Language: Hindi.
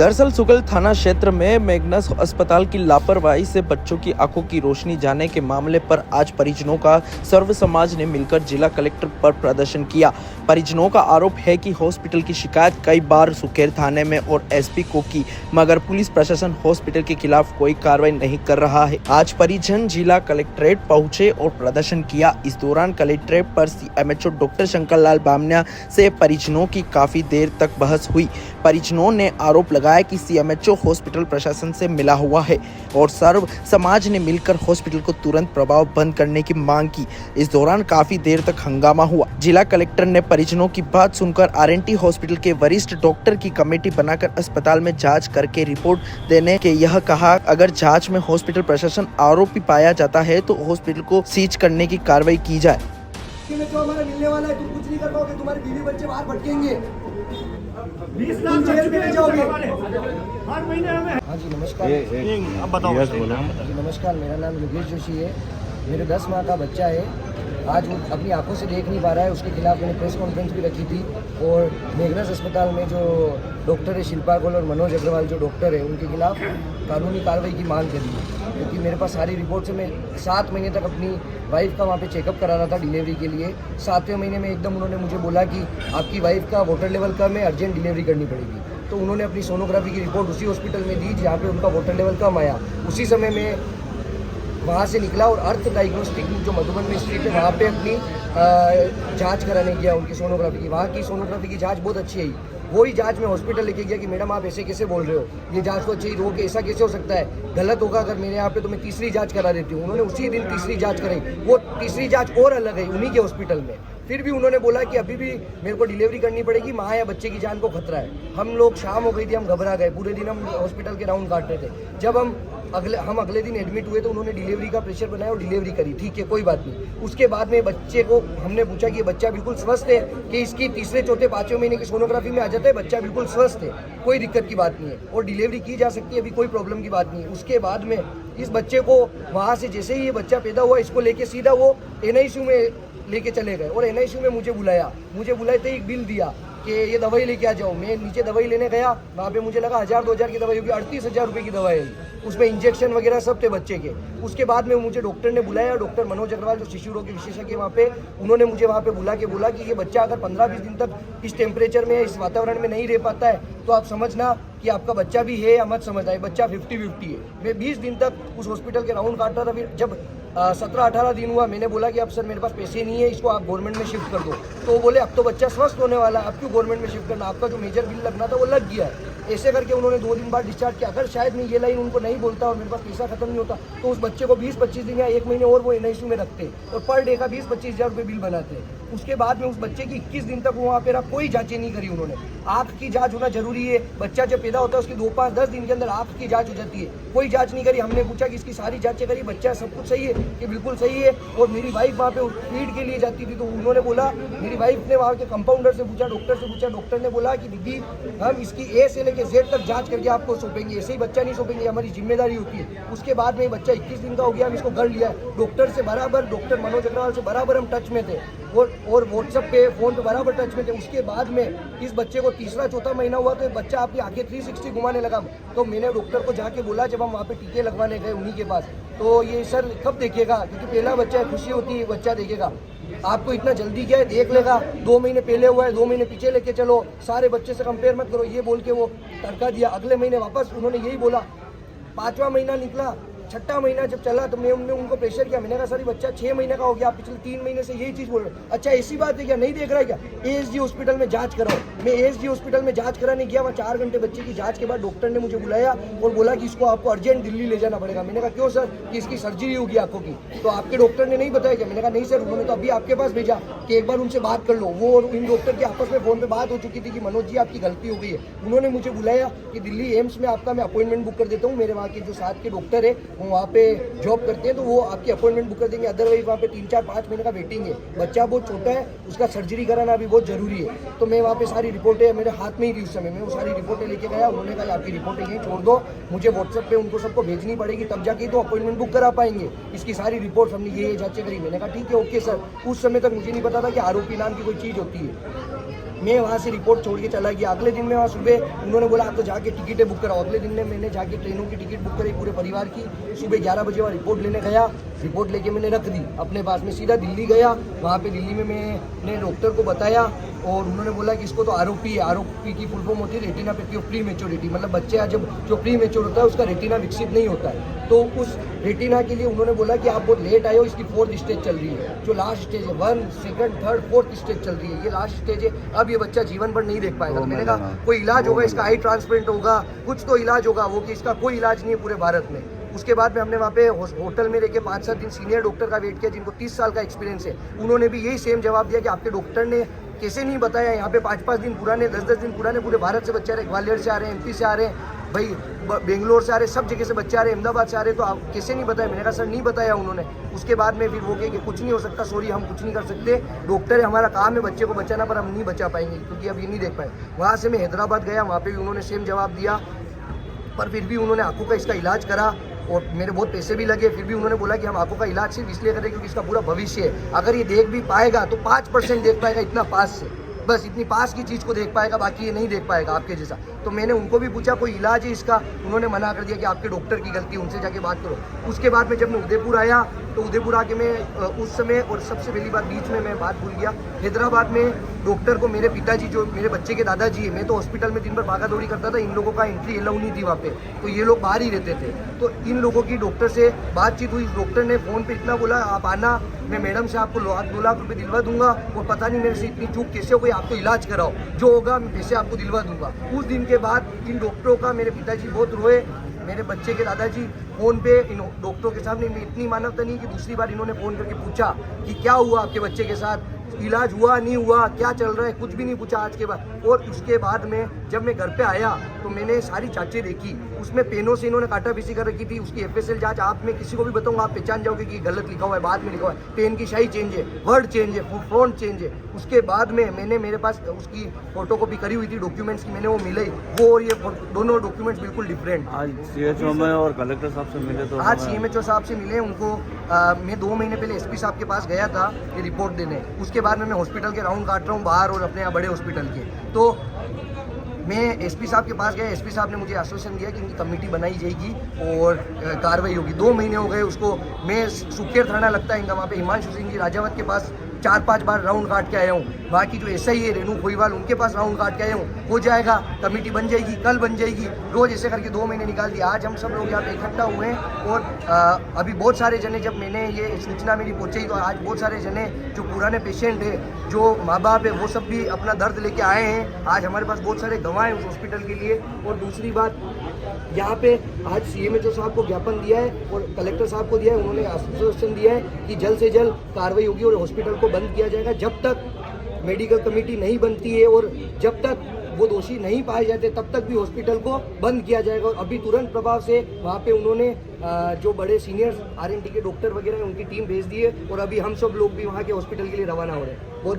दरअसल सुकल थाना क्षेत्र में मैग्नस अस्पताल की लापरवाही से बच्चों की आंखों की रोशनी जाने के मामले पर आज परिजनों का सर्व समाज ने मिलकर जिला कलेक्टर पर प्रदर्शन किया। परिजनों का आरोप है कि हॉस्पिटल की शिकायत कई बार सुकेर थाने में और एसपी को की, मगर पुलिस प्रशासन हॉस्पिटल के खिलाफ कोई कार्रवाई नहीं कर रहा है। आज परिजन जिला कलेक्ट्रेट पहुंचे और प्रदर्शन किया। इस दौरान कलेक्ट्रेट पर सीएमएचओ डॉक्टर शंकर लाल बामनिया से परिजनों की काफी देर तक बहस हुई। परिजनों ने आरोप लगाया कि सीएमएचओ हॉस्पिटल प्रशासन से मिला हुआ है और सर्व समाज ने मिलकर हॉस्पिटल को तुरंत प्रभाव बंद करने की मांग की। इस दौरान काफी देर तक हंगामा हुआ। जिला कलेक्टर ने परिजनों की बात सुनकर आरएनटी हॉस्पिटल के वरिष्ठ डॉक्टर की कमेटी बनाकर अस्पताल में जांच करके रिपोर्ट देने के यह कहा, अगर जांच में हॉस्पिटल प्रशासन आरोपी पाया जाता है तो हॉस्पिटल को सीज करने की कार्रवाई की जाए। जो हमारा मिलने वाला है तुम कुछ नहीं कर पाओगे, तुम्हारे बीवी बच्चे बाहर भटकेंगे, 20 लाख जेल में ले जाओगे हर महीने हमें। हाँ जी नमस्कार। अब बताओ। जी नमस्कार, मेरा नाम योगेश जोशी है। मेरे 10 माह का बच्चा है। आज वो अपनी आंखों से देख नहीं पा रहा है, उसके खिलाफ मैंने प्रेस कॉन्फ्रेंस भी रखी थी और मैग्नस अस्पताल में जो डॉक्टर है शिल्पा गोल और मनोज अग्रवाल जो डॉक्टर है उनके खिलाफ कानूनी कार्रवाई की मांग करी है, क्योंकि मेरे पास सारी रिपोर्ट से मैं 7 महीने तक अपनी वाइफ का वहाँ पे चेकअप करा रहा था डिलीवरी के लिए। 7वें महीने में एकदम उन्होंने मुझे बोला कि आपकी वाइफ का वाटर लेवल कम है, अर्जेंट डिलीवरी करनी पड़ेगी। तो उन्होंने अपनी सोनोग्राफी की रिपोर्ट उसी हॉस्पिटल में दी जहाँ पे उनका वाटर लेवल कम आया। उसी समय में वहाँ से निकला और अर्थ डायग्नोस्टिक जो मधुबन में स्ट्रीट है वहाँ पे अपनी जांच कराने गया उनकी सोनोग्राफी की। वहाँ की सोनोग्राफी की जांच बहुत अच्छी है। वही जांच में हॉस्पिटल लेके गया कि मैडम आप ऐसे कैसे बोल रहे हो, ये जांच तो अच्छी हो कि ऐसा कैसे हो सकता है, गलत होगा अगर मेरे यहाँ पे तो मैं तीसरी जांच करा देती हूँ। उन्होंने उसी दिन तीसरी जांच कराई, वो तीसरी जांच और अलग है उन्हीं के हॉस्पिटल में। फिर भी उन्होंने बोला कि अभी भी मेरे को डिलीवरी करनी पड़ेगी, माँ या बच्चे की जान को खतरा है। हम लोग शाम हो गई थी, हम घबरा गए, पूरे दिन हम हॉस्पिटल के राउंड काट रहे थे। जब हम अगले दिन एडमिट हुए तो उन्होंने डिलीवरी का प्रेशर बनाया और डिलीवरी करी, ठीक है कोई बात नहीं। उसके बाद में बच्चे को हमने पूछा कि ये बच्चा बिल्कुल स्वस्थ है कि इसकी तीसरे चौथे 5वें महीने की सोनोग्राफी में आ जाता है, बच्चा बिल्कुल स्वस्थ है, कोई दिक्कत की बात नहीं है और डिलीवरी की जा सकती है, अभी कोई प्रॉब्लम की बात नहीं है। उसके बाद में इस बच्चे को वहाँ से जैसे ही ये बच्चा पैदा हुआ इसको लेके सीधा वो NICU में लेके चले गए और NICU में मुझे बुलाए थे, एक बिल दिया कि ये दवाई लेके आ जाओ। मैं नीचे दवाई लेने गया, वहाँ पे मुझे लगा 1000-2000 की दवाई होगी, 38,000 रुपये की दवाई है, उसमें इंजेक्शन वगैरह सब थे बच्चे के। उसके बाद में मुझे डॉक्टर ने बुलाया, डॉक्टर मनोज अग्रवाल जो शिशु रोग के विशेषज्ञ वहाँ पे, उन्होंने मुझे वहाँ पे बुला के बोला कि ये बच्चा अगर 15-20 दिन तक इस टेम्परेचर में इस वातावरण में नहीं रह पाता है तो आप समझना कि आपका बच्चा भी है या मत समझना है, बच्चा 50-50 है। मैं 20 दिन तक उस हॉस्पिटल के राउंड काटता था। फिर जब 17-18 दिन हुआ, मैंने बोला कि अब सर मेरे पास पैसे नहीं है, इसको आप गवर्नमेंट में शिफ्ट कर दो। तो वो बोले अब तो बच्चा स्वस्थ होने वाला, अब क्यों गवर्नमेंट में शिफ्ट करना, आपका जो मेजर बिल लगना था वो लग गया है। ऐसे करके उन्होंने 2 दिन बाद डिस्चार्ज किया। अगर शायद मैं ये लाइन उनको नहीं बोलता और मेरे पास पैसा खत्म नहीं होता तो उस बच्चे को 20-25 दिन या 1 महीने और वो NICU में रखते और पर डे का 20-25 हज़ार रुपये बिल बनाते। उसके बाद में उस बच्चे की 21 दिन तक वहाँ पे कोई जांचें नहीं करी उन्होंने। आँख की जांच होना जरूरी है, बच्चा जब पैदा होता है उसकी 2-5-10 दिन के अंदर आँख की जांच हो जाती है, कोई जांच नहीं करी। हमने पूछा कि इसकी सारी जांचें करी, बच्चा सब कुछ सही है कि बिल्कुल सही है। और मेरी वाइफ वहाँ पे फीड के लिए जाती थी तो उन्होंने बोला, मेरी वाइफ ने वहाँ के कंपाउंडर से पूछा, डॉक्टर से पूछा, डॉक्टर ने बोला कि दीदी हम इसकी A से लेकर Z तक जांच करके आपको सौंपेंगे, ऐसे ही बच्चा नहीं सौंपेंगे, हमारी जिम्मेदारी होती है। उसके बाद में बच्चा 21 दिन का हो गया, हम इसको घर लिया। डॉक्टर से बराबर, डॉक्टर मनोज अग्रवाल से बराबर हम टच में थे और व्हाट्सएप पे फोन पे बराबर टच में थे। उसके बाद में इस बच्चे को तीसरा-चौथा महीना हुआ तो बच्चा अपनी आंखें 360 घुमाने लगा। तो मैंने डॉक्टर को जाके बोला, जब हम वहाँ पे टीके लगवाने गए उन्हीं के पास, तो ये सर कब देखेगा, क्योंकि पहला बच्चा है, खुशी होती है बच्चा देखेगा, आपको इतना जल्दी क्या है, देख लेगा, 2 महीने पहले हुआ है 2 महीने पीछे लेके चलो, सारे बच्चे से कंपेयर मत करो, ये बोल के वो तड़का दिया। अगले महीने वापस उन्होंने यही बोला। 5वां महीना निकला, 6ठा महीना जब चला तो हमने उनको प्रेशर किया। मैंने कहा सर बच्चा 6 महीने का हो गया, आप पिछले 3 महीने से यही चीज़ बोल रहे हो। अच्छा ऐसी बात है क्या, नहीं देख रहा है क्या, ASG हॉस्पिटल में जांच कराओ। मैं ASG हॉस्पिटल में जांच कराने गया, वहाँ 4 घंटे बच्चे की जांच के बाद डॉक्टर ने मुझे बुलाया और बोला कि इसको आपको अर्जेंट दिल्ली ले जाना पड़ेगा। मैंने कहा क्यों सर, कि इसकी सर्जरी होगी आंखों की। तो आपके डॉक्टर ने नहीं बताया क्या, मैंने कहा नहीं सर, उन्होंने तो अभी आपके पास भेजा कि एक बार उनसे बात कर लो। वो और इन डॉक्टर की आपस में फोन पर बात हो चुकी थी कि मनोज जी आपकी गलती हो गई है। उन्होंने मुझे बुलाया कि दिल्ली एम्स में आपका मैं अपॉइंटमेंट बुक कर देता हूँ, मेरे वहाँ के जो साथ के डॉक्टर है वो वहाँ पे जॉब करते हैं तो वो आपकी अपॉइंटमेंट बुक कर देंगे, अदरवाइज वहाँ पे 3-4-5 महीने का वेटिंग है। बच्चा बहुत छोटा है, उसका सर्जरी कराना भी बहुत जरूरी है। तो मैं वहाँ पे सारी रिपोर्टें मेरे हाथ में ही थी उस समय, मैं वो सारी रिपोर्टें लेके गया। उन्होंने कहा आपकी रिपोर्टें यहीं छोड़ दो, मुझे व्हाट्सएप पे उनको सबको भेजनी पड़ेगी, तब जाके तो अपॉइंटमेंट बुक करा पाएंगे। इसकी सारी रिपोर्ट हमने ये जांचें करी। मैंने कहा ठीक है ओके सर। उस समय तक मुझे नहीं पता था कि आरोपी नाम की कोई चीज़ होती है। मैं वहाँ से रिपोर्ट छोड़ के चला गया। अगले दिन में वहाँ सुबह उन्होंने बोला आप तो जाके टिकटें बुक कराओ। अगले दिन में मैंने जाके ट्रेनों की टिकट बुक करी पूरे परिवार की। सुबह 11 बजे वहाँ रिपोर्ट लेने गया, रिपोर्ट लेके मैंने रख दी अपने पास में। सीधा दिल्ली गया, वहाँ पे दिल्ली में मैंने डॉक्टर को बताया और उन्होंने बोला कि इसको तो आरोपी है। आरोपी की फुल फॉर्म होती है रेटिनापैथी ऑफ प्री मैच्योरिटी, मतलब बच्चे जब जो प्री मैच्योर होता है उसका रेटिना विकसित नहीं होता है। तो उस रेटिना के लिए उन्होंने बोला कि आप बहुत लेट आए हो, इसकी 4th स्टेज चल रही है, जो लास्ट स्टेज है। 1, 2, 3, 4th स्टेज चल रही है, ये लास्ट स्टेज है। अब ये बच्चा जीवन भर नहीं देख पाएगा। तो मैंने कहा कोई इलाज होगा, इसका आई ट्रांसप्लांट होगा, कुछ तो इलाज होगा। वो कि इसका कोई इलाज नहीं है पूरे भारत में। उसके बाद में हमने वहाँ पे होटल में रह के 5-7 दिन सीनियर डॉक्टर का वेट किया जिनको 30 साल का एक्सपीरियंस है। उन्होंने भी यही सेम जवाब दिया कि आपके डॉक्टर ने कैसे नहीं बताया। यहाँ पे 5-5 दिन पुराने, 10-10 दिन पुराने पूरे भारत से बच्चे आ रहे, ग्वालियर से आ रहे हैं, MP से आ रहे हैं, भाई बेंगलोर से आ रहे, सब जगह से बच्चे आ रहे हैं, अहमदाबाद से आ रहे हैं, तो आप कैसे नहीं बताया। मैंने कहा सर नहीं बताया उन्होंने। उसके बाद में फिर वो कहे कि कुछ नहीं हो सकता, सॉरी हम कुछ नहीं कर सकते, डॉक्टर है, हमारा काम है बच्चे को बचाना, पर हम नहीं बचा पाएंगे क्योंकि अब ये नहीं देख पाए। वहाँ से मैं हैदराबाद गया, वहाँ पर भी उन्होंने सेम जवाब दिया, पर फिर भी उन्होंने आंखों का इसका इलाज करा और मेरे बहुत पैसे भी लगे। फिर भी उन्होंने बोला कि हम आंखों का इलाज सिर्फ इसलिए करें क्योंकि इसका पूरा भविष्य है। अगर ये देख भी पाएगा तो 5% देख पाएगा, इतना पास से, बस इतनी पास की चीज़ को देख पाएगा, बाकी ये नहीं देख पाएगा आपके जैसा। तो मैंने उनको भी पूछा कोई इलाज है इसका, उन्होंने मना कर दिया कि आपके डॉक्टर की गलती, उनसे जाके बात करो। उसके बाद में जब मैं उदयपुर आया तो उदयपुर आके मैं उस समय, और सबसे पहली बार बीच में मैं बात भूल गया, हैदराबाद में डॉक्टर को मेरे पिताजी जो मेरे बच्चे के दादाजी है, मैं तो हॉस्पिटल में दिन भर भागा दौड़ी करता था, इन लोगों का एंट्री अलाउ नहीं थी वहाँ पे, तो ये लोग बाहर ही रहते थे। तो इन लोगों की डॉक्टर से बातचीत हुई, डॉक्टर ने फ़ोन पे इतना बोला आप आना, मैं मैडम से आपको 2 लाख रुपए दिलवा दूंगा, और पता नहीं मेरे से इतनी चूक कैसे हो गई, आपको इलाज कराओ, जो होगा मैं पैसे आपको दिलवा दूंगा। उस दिन के बाद इन डॉक्टरों का मेरे पिताजी बहुत रोए, मेरे बच्चे के दादाजी फ़ोन पे इन डॉक्टरों के सामने। मैं इतनी मानवता नहीं कि दूसरी बार इन्होंने फ़ोन करके पूछा कि क्या हुआ आपके बच्चे के साथ, इलाज हुआ नहीं हुआ, क्या चल रहा है, कुछ भी नहीं पूछा आज के बाद। और उसके बाद में जब मैं घर पे आया तो मैंने सारी जांचें देखी, उसमें पेनों से इन्होंने काटा पीसी कर रखी थी। उसकी FSL जांच आप में किसी को भी बताऊंगा आप पहचान जाओगे कि गलत लिखा हुआ है, बाद में लिखा हुआ है, पेन की शाही चेंज है, वर्ड चेंज है, फॉन्ट चेंज है। उसके बाद में मैंने, मेरे पास उसकी फोटोकॉपी करी हुई थी डॉक्यूमेंट्स की, मैंने वो मिले, वो और ये दोनों डॉक्यूमेंट्स बिल्कुल डिफरेंट। आज CHO में और कलेक्टर साहब से मिले तो आज CMHO साहब से मिले उनको। मैं 2 महीने पहले SP साहब के पास गया था ये रिपोर्ट देने। उसके बाद में मैं हॉस्पिटल के राउंड काट रहा हूँ बाहर और अपने यहाँ बड़े हॉस्पिटल के। तो मैं SP साहब के पास गया, SP साहब ने मुझे आश्वासन दिया कि इनकी कमेटी बनाई जाएगी और कार्रवाई होगी। 2 महीने हो गए उसको। मैं सुकेर थाना लगता है इनका, वहाँ पे हिमांशु सिंह जी राजावत के पास 4-5 बार राउंड काट के आया हूँ। वहाँ की जो SI है रेणु खोईवाल, उनके पास राउंड काट के आया हूँ। हो जाएगा, कमेटी बन जाएगी, कल बन जाएगी, रोज़ ऐसे करके 2 महीने निकाल दिए। आज हम सब लोग यहाँ पे इकट्ठा हुए हैं और अभी बहुत सारे जने, जब मैंने ये सूचना मेरी पहुँची तो आज बहुत सारे जने जो पुराने पेशेंट है, जो माँ बाप है, वो सब भी अपना दर्द लेके आए हैं। आज हमारे पास बहुत सारे गवाह हैं उस हॉस्पिटल के लिए। और दूसरी बात, यहाँ पे आज CMHO साहब को ज्ञापन दिया है और कलेक्टर साहब को दिया है, उन्होंने आश्वासन दिया है कि जल्द से जल्द कार्रवाई होगी और हॉस्पिटल को बंद किया जाएगा। जब तक मेडिकल कमेटी नहीं बनती है और जब तक वो दोषी नहीं पाए जाते तब तक भी हॉस्पिटल को बंद किया जाएगा। और अभी तुरंत प्रभाव से वहाँ पे उन्होंने जो बड़े सीनियर RMT के डॉक्टर वगैरह हैं उनकी टीम भेज दी है और अभी हम सब लोग भी वहाँ के हॉस्पिटल के लिए रवाना हो रहे हैं। बहुत